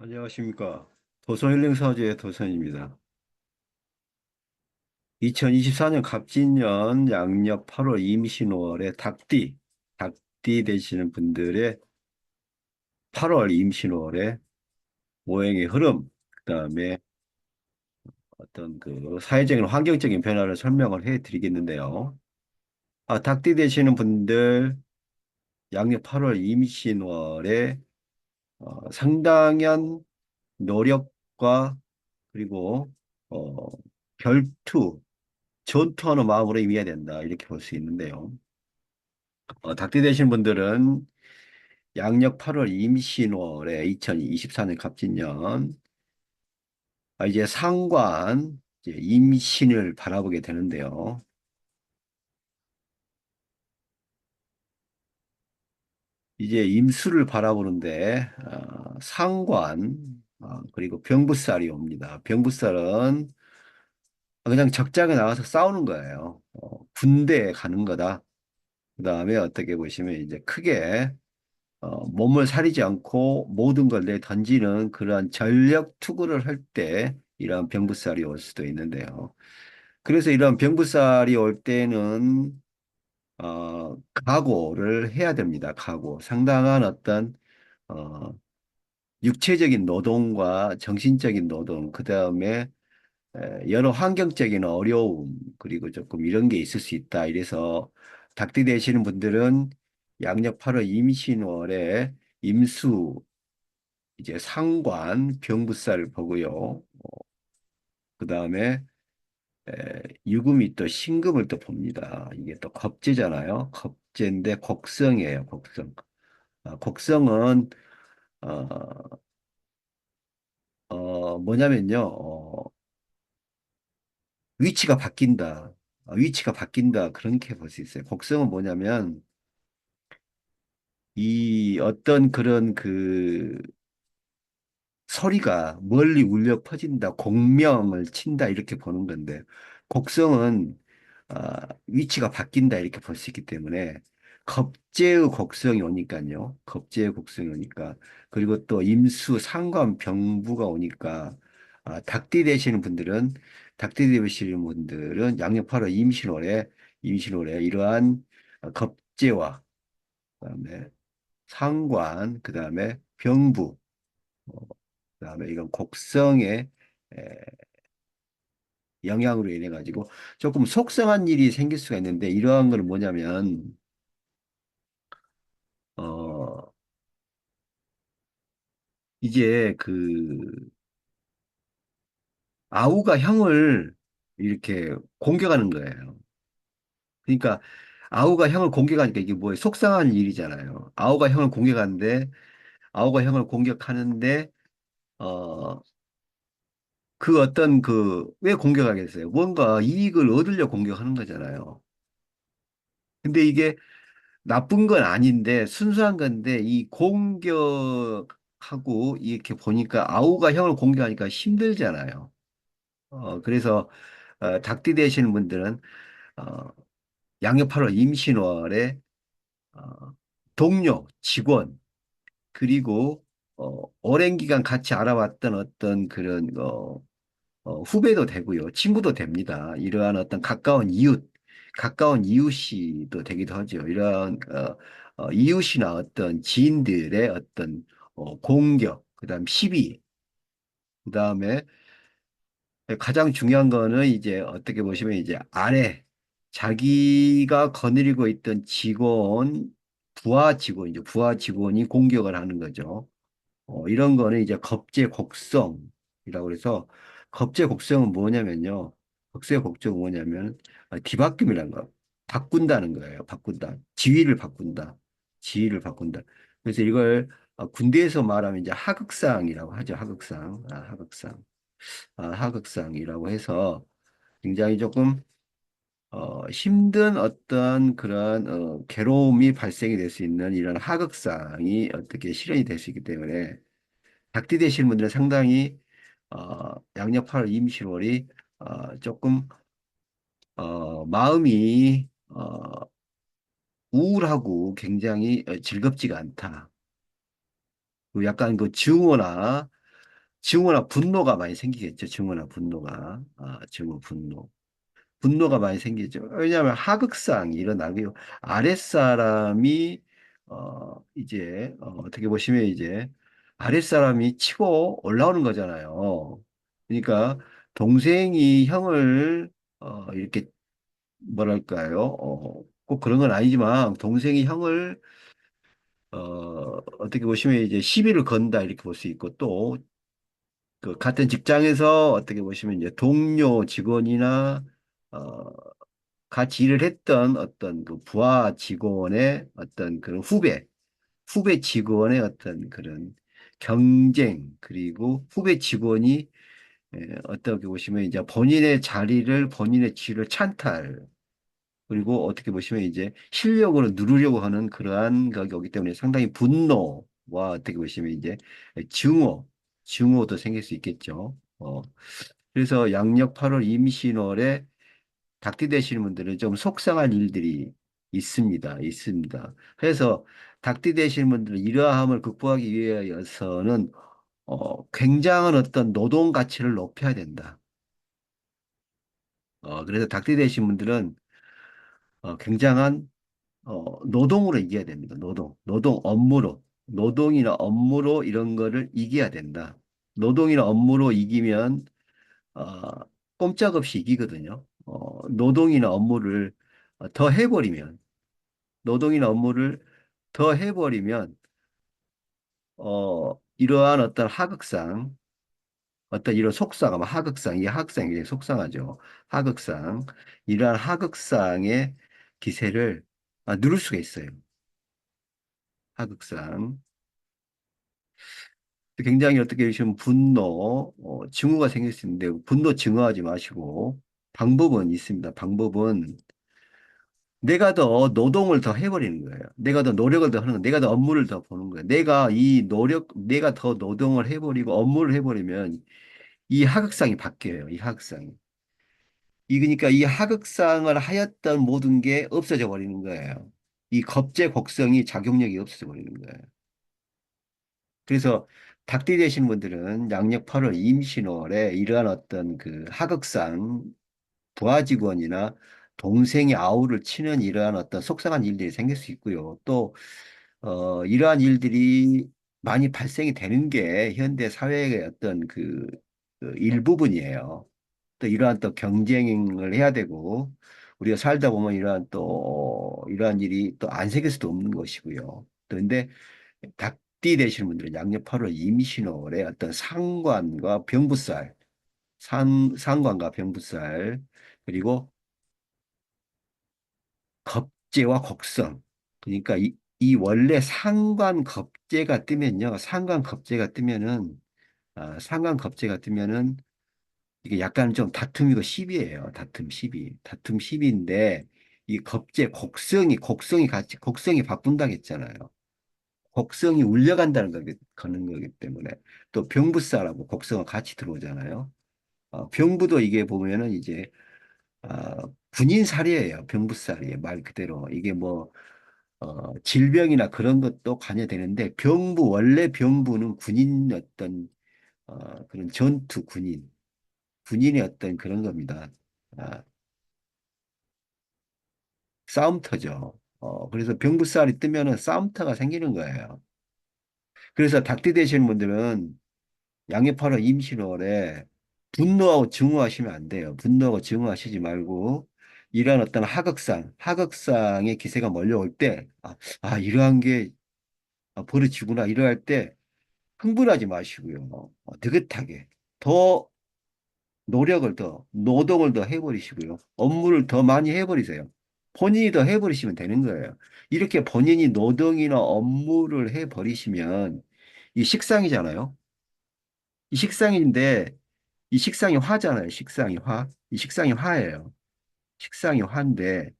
안녕하십니까. 도서힐링서재의 도선입니다. 2024년 갑진년 양력 8월 임신월에 닭띠 되시는 분들의 8월 임신월에 오행의 흐름, 그다음에 어떤 그 사회적인 환경적인 변화를 설명을 해 드리겠는데요. 닭띠 되시는 분들 양력 8월 임신월에 상당한 노력과 그리고 어, 결투, 전투하는 마음으로 임해야 된다. 이렇게 볼 수 있는데요. 닭띠 되신 분들은 양력 8월 임신월에 2024년 갑진년 이제 상관 이제 임신을 바라보게 되는데요. 이제 임수를 바라보는데 상관 그리고 병부살이 옵니다. 병부살은 그냥 적장에 나가서 싸우는 거예요. 군대에 가는 거다. 그다음에 어떻게 보시면 이제 크게 몸을 사리지 않고 모든 걸 내 던지는 그러한 전력 투구를 할 때 이러한 병부살이 올 수도 있는데요. 그래서 이런 병부살이 올 때는 각오를 해야 됩니다. 각오. 상당한 어떤 어, 육체적인 노동과 정신적인 노동, 그다음에 여러 환경적인 어려움, 그리고 조금 이런 게 있을 수 있다. 이래서 닭띠 되시는 분들은 양력 8월 임신월에 임수 이제 상관 병부살을 보고요. 그 다음에 유금이 또 신금을 또 봅니다. 이게 또 겁재잖아요. 겁재인데 곡성이에요. 곡성. 곡성은 어, 뭐냐면요. 위치가 바뀐다. 위치가 바뀐다. 그렇게 볼 수 있어요. 곡성은 뭐냐면 이 어떤 그런 그 소리가 멀리 울려 퍼진다, 공명을 친다 이렇게 보는 건데 곡성은 위치가 바뀐다 이렇게 볼 수 있기 때문에 겁재의 곡성이 오니까요. 겁재의 곡성이 오니까 그리고 또 임수, 상관, 병부가 오니까 닭띠 되시는 분들은 닭띠 되시는 분들은 양력 8월 임신월에 이러한 겁재와 그다음에 상관, 그다음에 병부 그다음에 이런 곡성의 에, 영향으로 인해 가지고 조금 속상한 일이 생길 수가 있는데 이러한 거는 뭐냐면 어 이제 그 아우가 형을 이렇게 공격하는 거예요. 그러니까 아우가 형을 공격하니까 이게 뭐예요? 속상한 일이잖아요. 아우가 형을 공격하는데 어 그 어떤 그 왜 공격하겠어요? 뭔가 이익을 얻으려 공격하는 거잖아요. 근데 이게 나쁜 건 아닌데 순수한 건데 이 공격하고 이렇게 보니까 아우가 형을 공격하니까 힘들잖아요. 그래서 닭띠 되시는 분들은 어, 양력 8월 임신월에 어, 동료, 직원 그리고 오랜 기간 같이 알아왔던 어떤 그런 후배도 되고요. 친구도 됩니다. 이러한 어떤 가까운 이웃이 또 되기도 하죠. 이러한 이웃이나 어떤 지인들의 어떤 공격, 그다음 시비, 그다음에 가장 중요한 거는 이제 어떻게 보시면 이제 자기가 거느리고 있던 부하 직원이 공격을 하는 거죠. 이런 거는 이제 겁제곡성이라고 해서 겁제곡성은 뭐냐면요. 겁제곡성은 뭐냐면 뒤바꿈이라는 거. 바꾼다는 거예요. 바꾼다. 지위를 바꾼다. 그래서 이걸 군대에서 말하면 이제 하극상이라고 하죠. 하극상이라고 해서 굉장히 조금 힘든 어떤 그런 괴로움이 발생이 될 수 있는 이런 하극상이 어떻게 실현이 될 수 있기 때문에 닭띠 되시는 분들은 상당히 양력 8월 임시월이 조금 마음이 우울하고 굉장히 즐겁지가 않다. 그 약간 그 증오나 증오나 분노가 많이 생기겠죠. 증오나 분노가. 증오, 분노. 분노가 많이 생기죠. 왜냐하면 하극상이 일어나고요. 아랫사람이, 어떻게 보시면 이제, 아랫사람이 치고 올라오는 거잖아요. 그러니까, 동생이 형을, 이렇게, 뭐랄까요. 꼭 그런 건 아니지만, 동생이 형을, 어떻게 보시면 이제 시비를 건다, 이렇게 볼 수 있고, 또, 그 같은 직장에서 어떻게 보시면 이제 동료 직원이나 어, 같이 일을 했던 어떤 그 부하 직원의 어떤 그런 후배 직원의 어떤 그런 경쟁, 그리고 후배 직원이 어떻게 보시면 이제 본인의 자리를, 본인의 지위를 찬탈, 그리고 어떻게 보시면 이제 실력으로 누르려고 하는 그러한 것이 오기 때문에 상당히 분노와 어떻게 보시면 이제 증오도 생길 수 있겠죠. 그래서 양력 8월 임신월에 닭띠 되시는 분들은 좀 속상한 일들이 있습니다. 그래서 닭띠 되시는 분들은 이러함을 극복하기 위해서는 굉장한 어떤 노동 가치를 높여야 된다. 그래서 닭띠 되신 분들은 굉장한 노동으로 이겨야 됩니다. 노동 업무로, 노동이나 업무로 이런 거를 이겨야 된다. 노동이나 업무로 이기면 어, 꼼짝없이 이기거든요. 노동이나 업무를 더 해버리면, 노동이나 업무를 더 해버리면, 이러한 어떤 하극상, 어떤 이런 속상, 아마 하극상, 이 하극상이 굉장히 속상하죠. 하극상, 이러한 하극상의 기세를 누를 수가 있어요. 하극상. 굉장히 어떻게 보시면 분노, 증오가 생길 수 있는데, 분노 증오하지 마시고, 방법은 있습니다. 방법은 내가 더 노동을 더 해버리는 거예요. 내가 더 노력을 더 하는 거예요. 내가 더 업무를 더 보는 거예요. 내가 더 노동을 해버리고 업무를 해버리면 이 하극상이 바뀌어요. 이 하극상이. 그러니까 이 하극상을 하였던 모든 게 없어져 버리는 거예요. 이 겁제 곡성이 작용력이 없어져 버리는 거예요. 그래서 닭띠 되시는 분들은 양력 8월 임신월에 이러한 어떤 그 하극상 부하 직원이나 동생이 아우를 치는 이러한 어떤 속상한 일들이 생길 수 있고요. 또, 이러한 일들이 많이 발생이 되는 게 현대 사회의 어떤 그 일부분이에요. 또 이러한 또 경쟁을 해야 되고, 우리가 살다 보면 이러한 일이 또 안 생길 수도 없는 것이고요. 또 근데 닭띠 되시는 분들은 양력 8월 임신월에 어떤 상관과 병부살, 그리고 겁재와 곡성. 그러니까 이 원래 상관 겁재가 뜨면은 이게 약간 좀 다툼이고 시비예요. 다툼 시비인데 이 곡성이 바꾼다고 했잖아요. 곡성이 울려간다는 거는 거기 때문에 또 병부살하고 곡성은 같이 들어오잖아요. 병부도 이게 보면은 이제 군인살이에요. 병부살이에요. 말 그대로. 이게 뭐, 질병이나 그런 것도 관여되는데, 원래 병부는 그런 군인의 어떤 그런 겁니다. 아, 싸움터죠. 그래서 병부살이 뜨면은 싸움터가 생기는 거예요. 그래서 닭띠 되시는 분들은 양해파로 임신월에 분노하고 증오하시면 안 돼요. 분노하고 증오하시지 말고 이러한 어떤 하극상의 기세가 몰려올 때, 이러한 게 벌어지구나, 이러할 때 흥분하지 마시고요. 느긋하게 더 노동을 더 해버리시고요. 업무를 더 많이 해버리세요. 본인이 더 해버리시면 되는 거예요. 이렇게 본인이 노동이나 업무를 해버리시면 이 식상이잖아요. 이 식상인데 이 식상이 화잖아요. 식상이 화. 이 식상이 화예요. 식상이 화인데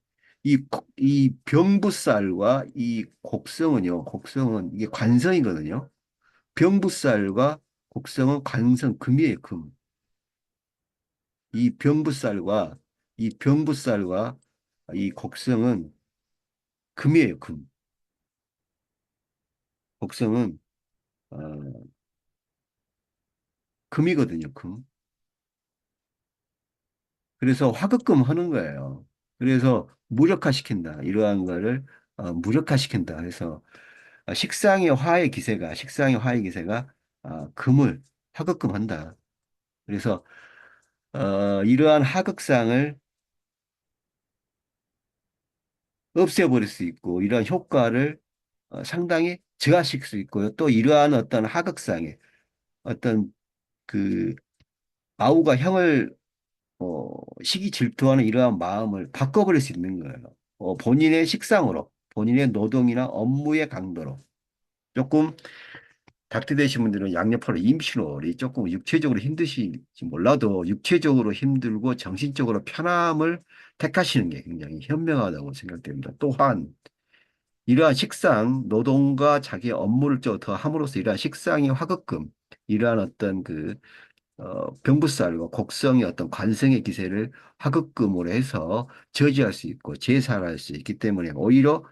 이 병부살과 이 곡성은 이게 관성이거든요. 병부살과 곡성은 관성 금이에요. 금. 이 병부살과 병부살과 이 곡성은 금이에요. 금. 곡성은 어, 금이거든요, 금. 그래서 화급금 하는 거예요. 그래서 무력화시킨다. 이러한 거를 무력화시킨다 해서 식상의 화의 기세가 금을 화급금한다. 그래서 이러한 하극상을 없애버릴 수 있고 이러한 효과를 상당히 저하시킬 수 있고요. 또 이러한 어떤 하극상의 어떤 그 아우가 형을 시기 질투하는 이러한 마음을 바꿔버릴 수 있는 거예요. 본인의 식상으로, 본인의 노동이나 업무의 강도로. 조금 닥터 되신 분들은 양옆으로 임신월이 조금 육체적으로 힘드실지 몰라도 육체적으로 힘들고 정신적으로 편함을 택하시는 게 굉장히 현명하다고 생각됩니다. 또한 이러한 식상, 노동과 자기의 업무를 더 함으로써 이러한 식상의 화급금, 이러한 어떤 병부살과 곡성의 어떤 관성의 기세를 화급금으로 해서 저지할 수 있고 제살할 수 있기 때문에 오히려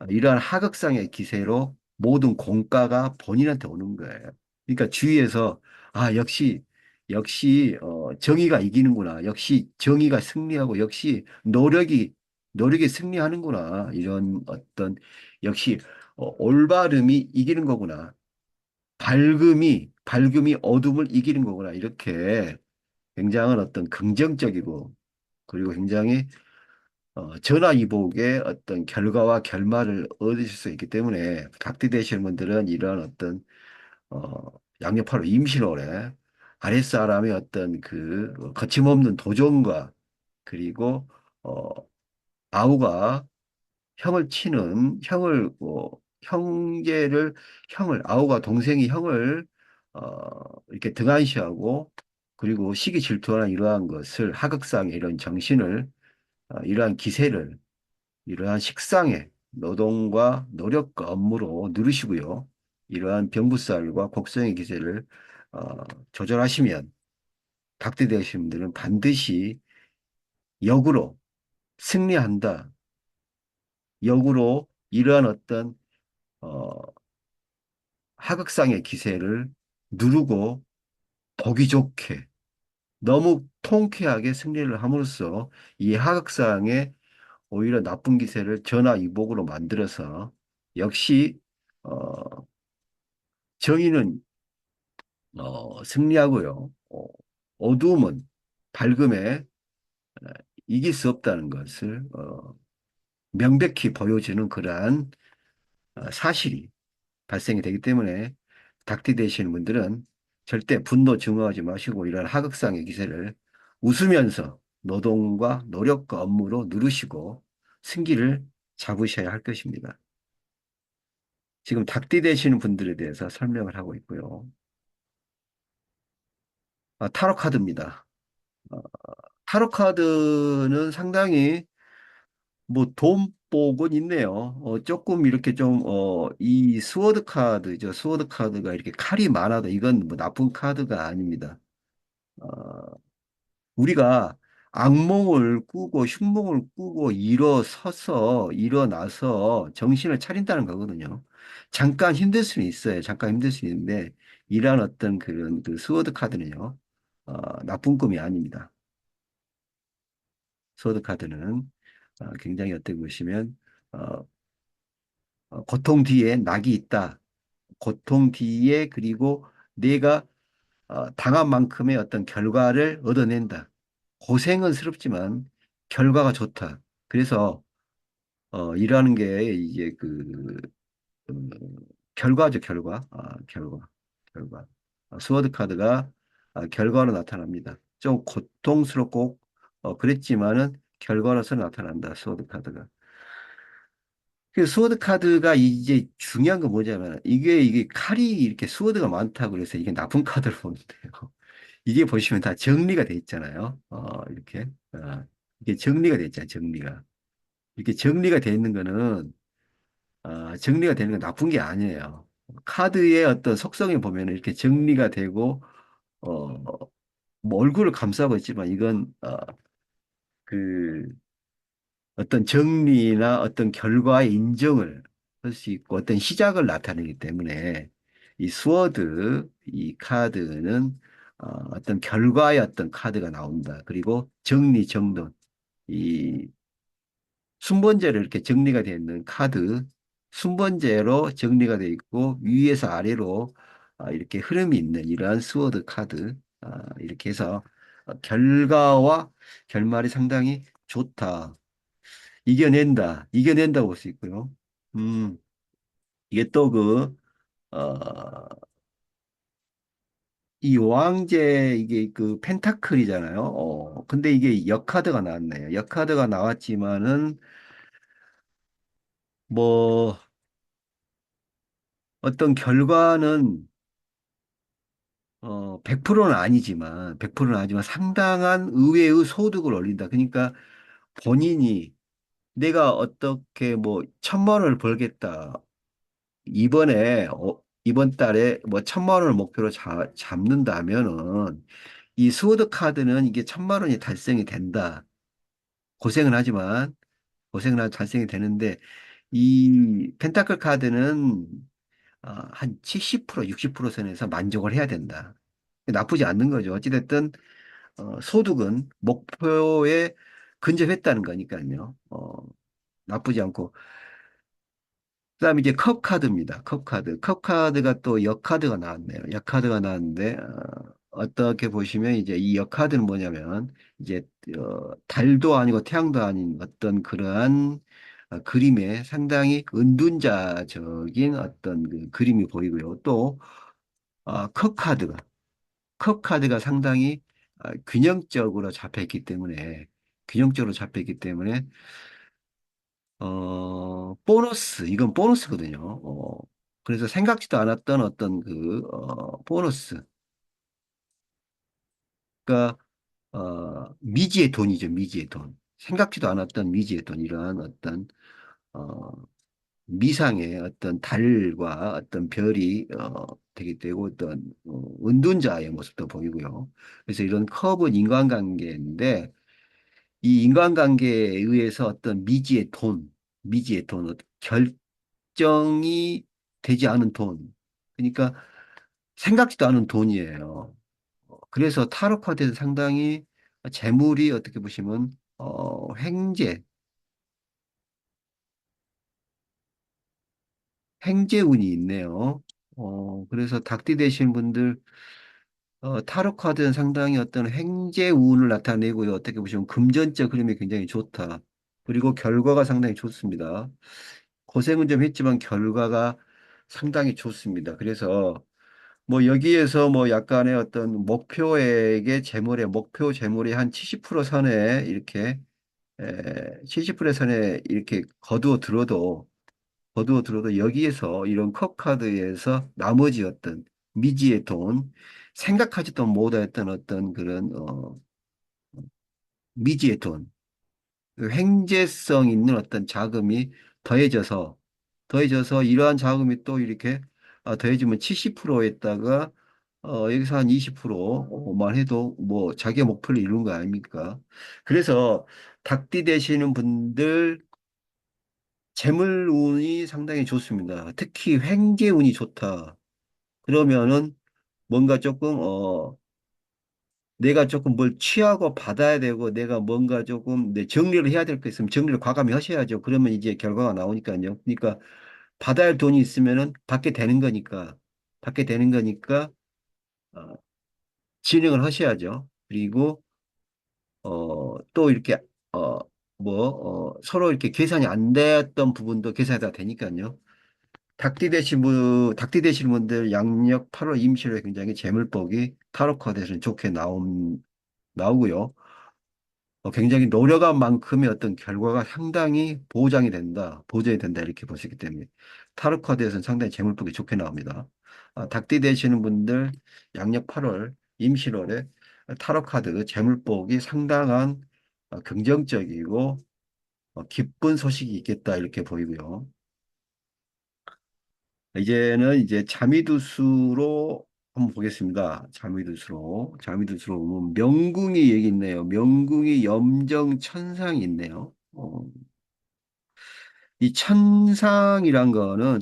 이러한 하극상의 기세로 모든 공가가 본인한테 오는 거예요. 그러니까 주위에서 역시 정의가 이기는구나. 역시 정의가 승리하고 역시 노력이 승리하는구나. 이런 어떤 역시 올바름이 이기는 거구나. 밝음이 어둠을 이기는 거구나. 이렇게 굉장한 어떤 긍정적이고 그리고 굉장히 전화위복의 어떤 결과와 결말을 얻으실 수 있기 때문에 각디 되시는 분들은 이러한 어떤 양옆으로 임신월에 아랫사람의 어떤 거침없는 도전과 그리고 어, 아우가 형을 치는 형을 아우가 동생이 형을 이렇게 등한시하고 그리고 시기 질투하는 이러한 것을 하극상의 이런 정신을 이러한 기세를 이러한 식상의 노동과 노력과 업무로 누르시고요. 이러한 병부살과 곡성의 기세를 어, 조절하시면 닥대되시는 분들은 반드시 역으로 승리한다. 역으로 이러한 어떤 어, 하극상의 기세를 누르고 보기 좋게 너무 통쾌하게 승리를 함으로써 이 하극상의 오히려 나쁜 기세를 전화위복으로 만들어서 역시 어, 정의는 승리하고요. 어두움은 밝음에 이길 수 없다는 것을 명백히 보여주는 그러한 사실이 발생이 되기 때문에 닥터 되시는 분들은 절대 분노 증오하지 마시고 이런 하극상의 기세를 웃으면서 노동과 노력과 업무로 누르시고 승기를 잡으셔야 할 것입니다. 지금 닭띠 되시는 분들에 대해서 설명을 하고 있고요. 타로 카드입니다. 어, 타로 카드는 상당히 뭐 돈복은 있네요. 조금 이렇게 좀, 이 스워드 카드죠. 스워드 카드가 이렇게 칼이 많아도 이건 뭐 나쁜 카드가 아닙니다. 어, 우리가 악몽을 꾸고 흉몽을 꾸고 일어나서 정신을 차린다는 거거든요. 잠깐 힘들 수는 있어요. 잠깐 힘들 수 있는데 이러한 어떤 그런 스워드 카드는요. 나쁜 꿈이 아닙니다. 스워드 카드는 굉장히 어떻게 보시면 어, 고통 뒤에 낙이 있다. 고통 뒤에 그리고 내가 당한 만큼의 어떤 결과를 얻어낸다. 고생은 스럽지만 결과가 좋다. 그래서 일하는 게 이제 음, 결과죠, 결과. 결과. 스워드 카드가 결과로 나타납니다. 좀 고통스럽고 그랬지만은 결과로서 나타난다, 스워드 카드가. 그 스워드 카드가 이제 중요한 건 뭐냐면 이게 칼이 이렇게 스워드가 많다고 그래서 이게 나쁜 카드로 보는데요. 이게 보시면 다 정리가 돼 있잖아요. 이렇게. 이게 정리가 돼 있잖아요. 정리가. 이렇게 정리가 돼 있는 거는 정리가 되는 건 나쁜 게 아니에요. 카드의 어떤 속성에 보면 이렇게 정리가 되고 뭐 얼굴을 감싸고 있지만 이건 그 어떤 정리나 어떤 결과의 인정을 할 수 있고 어떤 시작을 나타내기 때문에 이 스워드, 이 카드는 어떤 결과의 어떤 카드가 나온다. 그리고 정리, 정돈. 이 순번제로 이렇게 정리가 되어 있는 카드, 순번제로 정리가 되어 있고 위에서 아래로 이렇게 흐름이 있는 이러한 스워드 카드 이렇게 해서 결과와 결말이 상당히 좋다. 이겨낸다고 볼 수 있고요. 음, 이게 또 이 여왕제 이게 그 펜타클이잖아요. 근데 이게 역카드가 나왔네요. 역카드가 나왔지만은 뭐 어떤 결과는 100%는 아니지만 상당한 의외의 소득을 올린다. 그러니까 본인이 내가 어떻게 뭐 1,000만 원을 벌겠다. 이번 달에 뭐 1,000만 원을 목표로 잡는다면은 이 스워드 카드는 이게 1,000만 원이 달성이 된다. 고생은 하지만 달성이 되는데 이 펜타클 카드는 한 70%, 60% 선에서 만족을 해야 된다. 나쁘지 않는 거죠. 어찌됐든 소득은 목표에 근접했다는 거니까요. 나쁘지 않고. 그다음에 이제 컵 카드입니다. 컵 카드. 컵 카드가 또 역 카드가 나왔네요. 역 카드가 나왔는데 어떻게 보시면 이제 이 역 카드는 뭐냐면 이제 달도 아니고 태양도 아닌 어떤 그러한 그림에 상당히 은둔자적인 어떤 그 그림이 보이고요. 또 컵 카드가 상당히 균형적으로 잡혀있기 때문에 이건 보너스거든요. 그래서 생각지도 않았던 어떤 보너스. 그러니까, 미지의 돈이죠, 미지의 돈. 생각지도 않았던 미지의 돈, 이러한 어떤, 어, 미상의 어떤 달과 어떤 별이, 되게 되고 어떤, 은둔자의 모습도 보이고요. 그래서 이런 커브는 인간관계인데, 이 인간관계에 의해서 어떤 미지의 돈, 결정이 되지 않은 돈. 그러니까 생각지도 않은 돈이에요. 그래서 타로 카드에서 상당히 재물이 어떻게 보시면 횡재운이 있네요. 그래서 닭띠 되신 분들 타로 카드는 상당히 어떤 횡재운을 나타내고요. 어떻게 보시면 금전적 흐름이 굉장히 좋다. 그리고 결과가 상당히 좋습니다. 고생은 좀 했지만 결과가 상당히 좋습니다. 그래서 뭐 여기에서 뭐 약간의 어떤 목표 재물의 한 70% 선에 이렇게 70% 선에 이렇게 거두어 들어도 여기에서 이런 컵 카드에서 나머지 어떤 미지의 돈 생각하지도 못했던 어떤 그런 미지의 돈 그 횡재성 있는 어떤 자금이 더해져서 이러한 자금이 또 이렇게 더해지면 70%에다가 여기서 한 20%만 해도 뭐 자기의 목표를 이룬 거 아닙니까? 그래서 닭띠 되시는 분들 재물운이 상당히 좋습니다. 특히 횡재운이 좋다. 그러면은 뭔가 조금 내가 조금 뭘 취하고 받아야 되고 내가 뭔가 조금 내 정리를 해야 될 거 있으면 정리를 과감히 하셔야죠. 그러면 이제 결과가 나오니까요. 그러니까 받아야 할 돈이 있으면은 받게 되는 거니까 어, 진행을 하셔야죠. 그리고 또 이렇게 어, 서로 이렇게 계산이 안 됐던 부분도 계산이 다 되니까요. 닭띠 되신 분들 양력 8월 임시로 굉장히 재물복이 타로 카드에서는 좋게 나오고요. 굉장히 노력한 만큼의 어떤 결과가 상당히 보장이 된다 이렇게 볼 수 있기 때문에 타로 카드에서는 상당히 재물복이 좋게 나옵니다. 닭띠 되시는 분들 양력 8월 임실월에 타로 카드 재물복이 상당한 긍정적이고 기쁜 소식이 있겠다 이렇게 보이고요. 이제는 이제 자미두수로 한번 보겠습니다. 자미두수로 보면 명궁이 여기 있네요. 명궁이 염정천상이 있네요. 이 천상이란 거는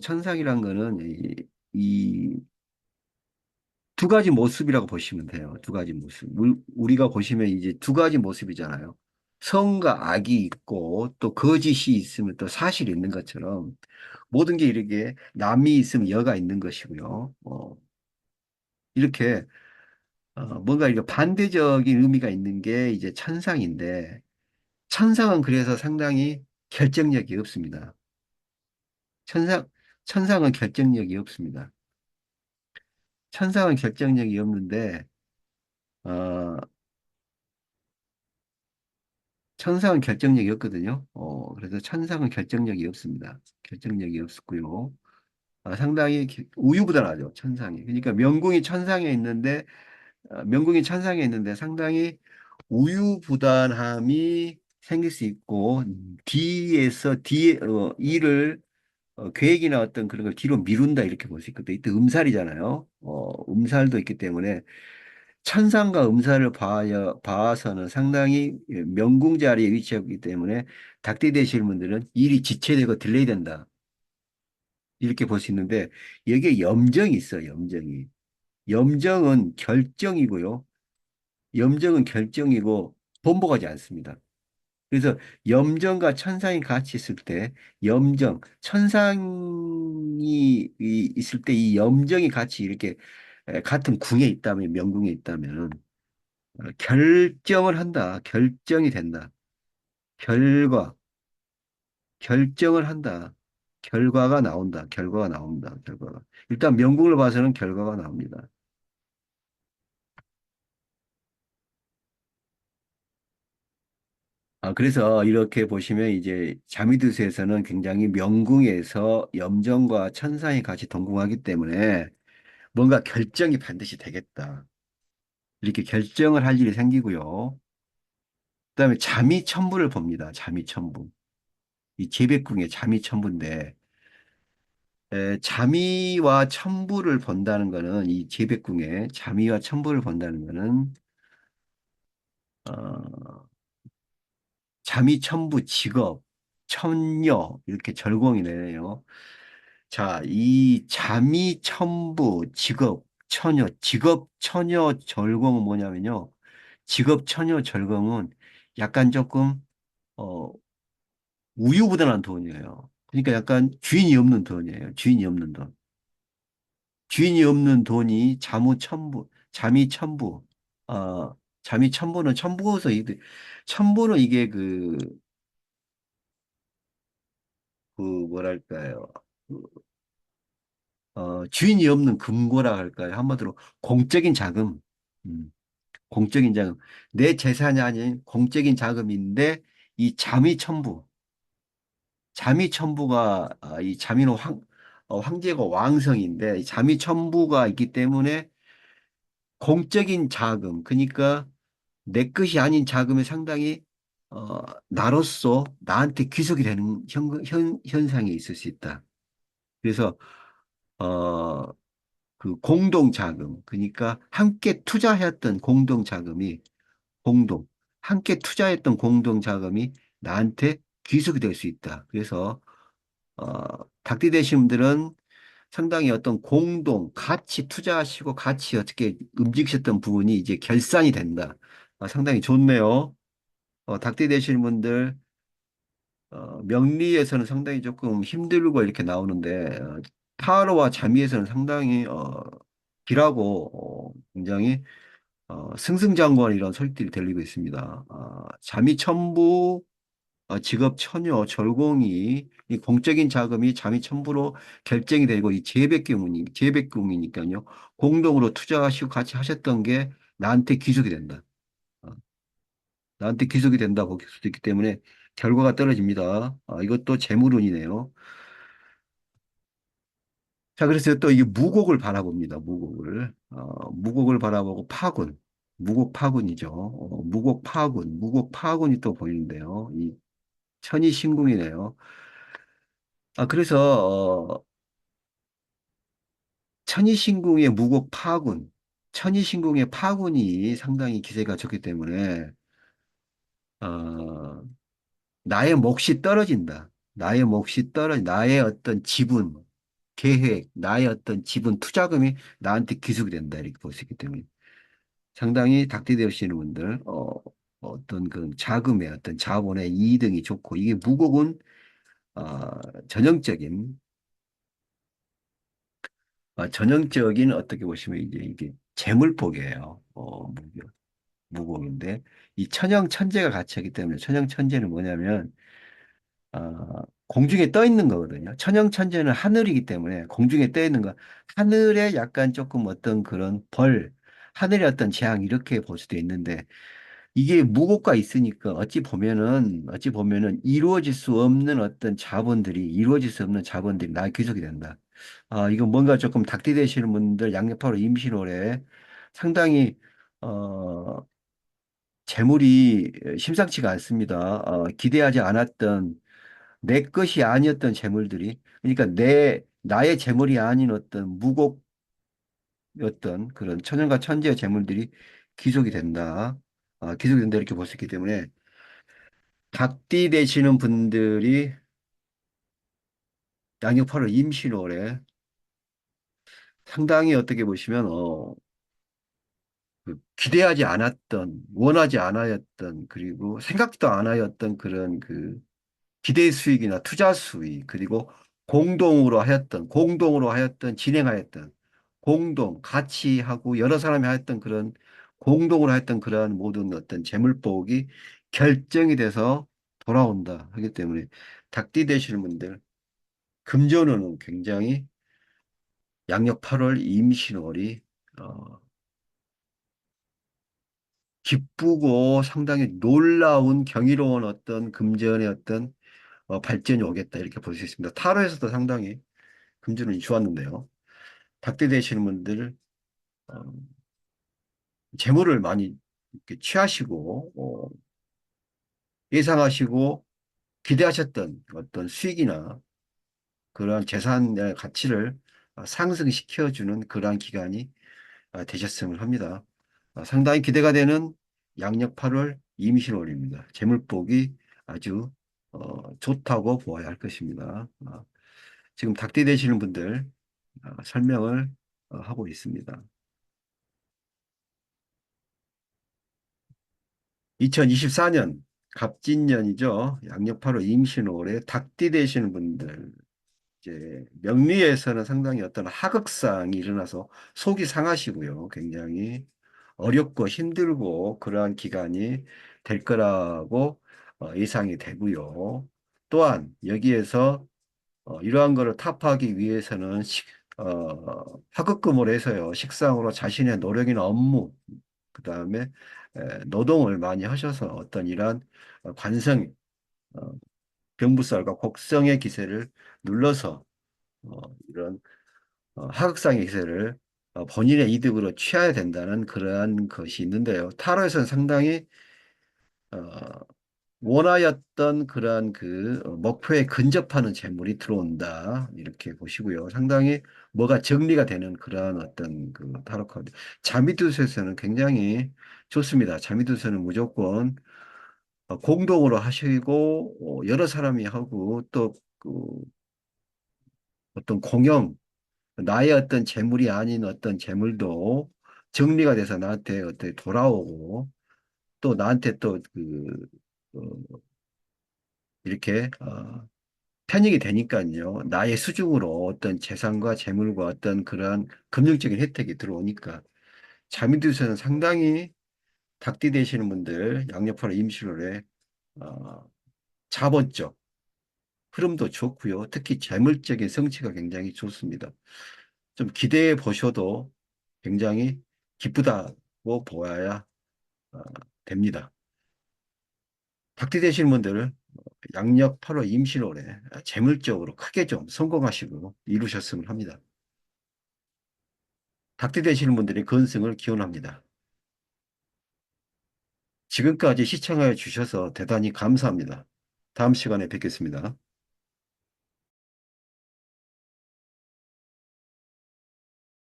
두 가지 모습이라고 보시면 돼요. 두 가지 모습. 우리가 보시면 이제 두 가지 모습이잖아요. 성과 악이 있고 또 거짓이 있으면 또 사실이 있는 것처럼 모든 게 이렇게 남이 있으면 여가 있는 것이고요. 이렇게 뭔가 이렇게 반대적인 의미가 있는 게 이제 천상인데 천상은 그래서 상당히 결정력이 없습니다. 천상, 천상은 결정력이 없습니다. 천상은 결정력이 없는데 어, 천상은 결정력이 없거든요. 그래서 천상은 결정력이 없습니다. 결정력이 없고요. 상당히 우유부단하죠, 천상이. 그러니까 명궁이 천상에 있는데, 명궁이 천상에 있는데 상당히 우유부단함이 생길 수 있고, 뒤에, 일을, 계획이나 어떤 그런 걸 뒤로 미룬다, 이렇게 볼 수 있거든요. 이때 음살이잖아요. 음살도 있기 때문에 천상과 음사를 봐서는 상당히 명궁 자리에 위치하고 있기 때문에 닭띠 되실 분들은 일이 지체되고 딜레이 된다. 이렇게 볼 수 있는데 여기에 염정이 있어요. 염정이. 염정은 결정이고요. 염정은 결정이고 본보가지 않습니다. 그래서 염정과 천상이 같이 있을 때 염정, 천상이 있을 때 이 염정이 같이 이렇게 같은 궁에 있다면 명궁에 있다면 결정을 한다. 결정이 된다. 결과, 결정을 한다. 결과가 나온다. 결과가 나온다. 결과가. 일단 명곡을 봐서는 결과가 나옵니다. 그래서 이렇게 보시면 이제 자미두수에서는 굉장히 명궁에서 염정과 천상이 같이 동궁하기 때문에 뭔가 결정이 반드시 되겠다. 이렇게 결정을 할 일이 생기고요. 그다음에 자미천부를 봅니다. 자미천부. 이 재백궁의 자미천부인데 자미와 첨부를 본다는 거는 이 재백궁에 자미와 첨부를 본다는 거는 어, 자미 첨부 직업 천녀 이렇게 절공이네요. 자, 이 자미 첨부 직업 처녀 직업 처녀 절공은 뭐냐면요. 직업 처녀 절공은 약간 조금 어, 우유부단한 돈이에요. 그러니까 약간 주인이 없는 돈이에요. 주인이 없는 돈. 주인이 없는 돈이 자미 첨부, 자미 첨부는 첨부에서 첨부는 이게 그 뭐랄까요. 그, 주인이 없는 금고라 할까요? 한마디로 공적인 자금, 음, 공적인 자금. 내 재산이 아닌 공적인 자금인데 이 자미 첨부가, 이 자미는 황제가 왕성인데 이 자미 첨부가 있기 때문에 공적인 자금, 그러니까 내 것이 아닌 자금이 상당히 나로서 나한테 귀속이 되는 현상이 있을 수 있다. 그래서 어, 그 공동 자금, 그러니까 함께 투자했던 공동 자금이 공동, 함께 투자했던 공동 자금이 나한테 귀속이 될 수 있다. 그래서 닭띠 되신 분들은 상당히 어떤 공동, 같이 투자하시고 같이 어떻게 움직이셨던 부분이 이제 결산이 된다. 상당히 좋네요. 닭띠 되시는 분들, 명리에서는 상당히 조금 힘들고 이렇게 나오는데, 타로와 자미에서는 상당히, 길하고, 굉장히, 승승장구한 이런 설들이 들리고 있습니다. 자미 첨부, 직업 처녀, 절공이, 이 공적인 자금이 자미 첨부로 결정이 되고, 이 재백금이니까요. 공동으로 투자하시고 같이 하셨던 게 나한테 귀속이 된다. 어, 나한테 귀속이 된다고 볼 수도 있기 때문에 결과가 떨어집니다. 이것도 재물운이네요. 자, 그래서 또 이게 무곡을 바라봅니다. 무곡을. 무곡을 바라보고 파군. 무곡 파군이죠. 무곡 파군. 무곡 파군이 또 보이는데요. 이 천이신궁이네요. 그래서, 천이신궁의 무곡 파군. 천이신궁의 파군이 상당히 기세가 좋기 때문에, 어, 나의 몫이 떨어진다. 나의 어떤 지분. 계획, 나의 어떤 지분 투자금이 나한테 기속이 된다 이렇게 볼 수 있기 때문에 상당히 닭띠 되시는 분들 어떤 그 자금의 어떤 자본의 이익이 좋고 이게 무곡은 전형적인 전형적인 어떻게 보시면 이제 이게 재물복이에요. 무곡인데 이 천형 천재가 같이 하기 때문에 천형 천재는 뭐냐면 공중에 떠 있는 거거든요. 천형 천재는 하늘이기 때문에 공중에 떠 있는 거 하늘에 약간 조금 어떤 그런 하늘의 어떤 재앙 이렇게 볼 수도 있는데 이게 무고가 있으니까 어찌 보면은 이루어질 수 없는 자본들이 나의 귀속이 된다. 이거 뭔가 조금 닭띠 되시는 분들 양력파로 임신월에 상당히 어 재물이 심상치가 않습니다. 기대하지 않았던 내 것이 아니었던 재물들이 그러니까 내 나의 재물이 아닌 어떤 무곡 어떤 그런 천연과 천재의 재물들이 귀속이 된다. 귀속이 된다 이렇게 볼 수 있기 때문에 닭띠 되시는 분들이 양력 8월 임신월에 상당히 어떻게 보시면 그 기대하지 않았던 원하지 않았던 그리고 생각도 안 하였던 그런 그 기대 수익이나 투자 수익 그리고 공동으로 하였던 진행하였던 같이 하고 여러 사람이 하였던 그런 공동으로 하였던 그러한 모든 어떤 재물복이 결정이 돼서 돌아온다 하기 때문에 닭띠 되시는 분들 금전운은 굉장히 양력 8월 임신월이 어, 기쁘고 상당히 놀라운 경이로운 어떤 금전의 어떤 발전이 오겠다 이렇게 볼 수 있습니다. 타로에서도 상당히 금전운이 좋았는데요. 닭띠 되시는 분들 어, 재물을 많이 이렇게 취하시고 예상하시고 기대하셨던 어떤 수익이나 그러한 재산의 가치를 상승시켜주는 그러한 기간이 되셨으면 합니다. 상당히 기대가 되는 양력 8월 임신월입니다. 재물복이 아주 좋다고 보아야 할 것입니다. 지금 닭띠 되시는 분들 설명을 하고 있습니다. 2024년 갑진년이죠. 양력 8월 임신월에 닭띠 되시는 분들 이제 명리에서는 상당히 어떤 하극상이 일어나서 속이 상하시고요. 굉장히 어렵고 힘들고 그러한 기간이 될 거라고 예상이 되고요. 또한 여기에서 이러한 거를 타파하기 위해서는 하급금을 해서요. 식상으로 자신의 노력이나 업무, 그다음에 노동을 많이 하셔서 어떤 이러한 관성, 어, 병부살과 곡성의 기세를 눌러서 이런 하극상의 기세를 본인의 이득으로 취해야 된다는 그러한 것이 있는데요. 타로에서는 상당히 어, 원하였던 그러한 그 목표에 근접하는 재물이 들어온다. 이렇게 보시고요. 상당히 뭐가 정리가 되는 그러한 어떤 그 타로 카드. 자미두에서는 굉장히 좋습니다. 자미두에서는 무조건 공동으로 하시고 여러 사람이 하고 또그 어떤 공영 나의 어떤 재물이 아닌 어떤 재물도 정리가 돼서 나한테 어떻게 돌아오고 또 나한테 또그 이렇게 편익이 되니까요. 나의 수중으로 어떤 재산과 재물과 어떤 그러한 금융적인 혜택이 들어오니까 자미두에서는 상당히 닭띠 되시는 분들 양력파로 임실월에 어, 자본적 흐름도 좋고요. 특히 재물적인 성취가 굉장히 좋습니다. 좀 기대해 보셔도 굉장히 기쁘다고 보아야 어, 됩니다. 닭띠 되시는 분들 양력 8월 임신월에 재물적으로 크게 좀 성공하시고 이루셨으면 합니다. 닭띠 되시는 분들의 건승을 기원합니다. 지금까지 시청하여 주셔서 대단히 감사합니다. 다음 시간에 뵙겠습니다.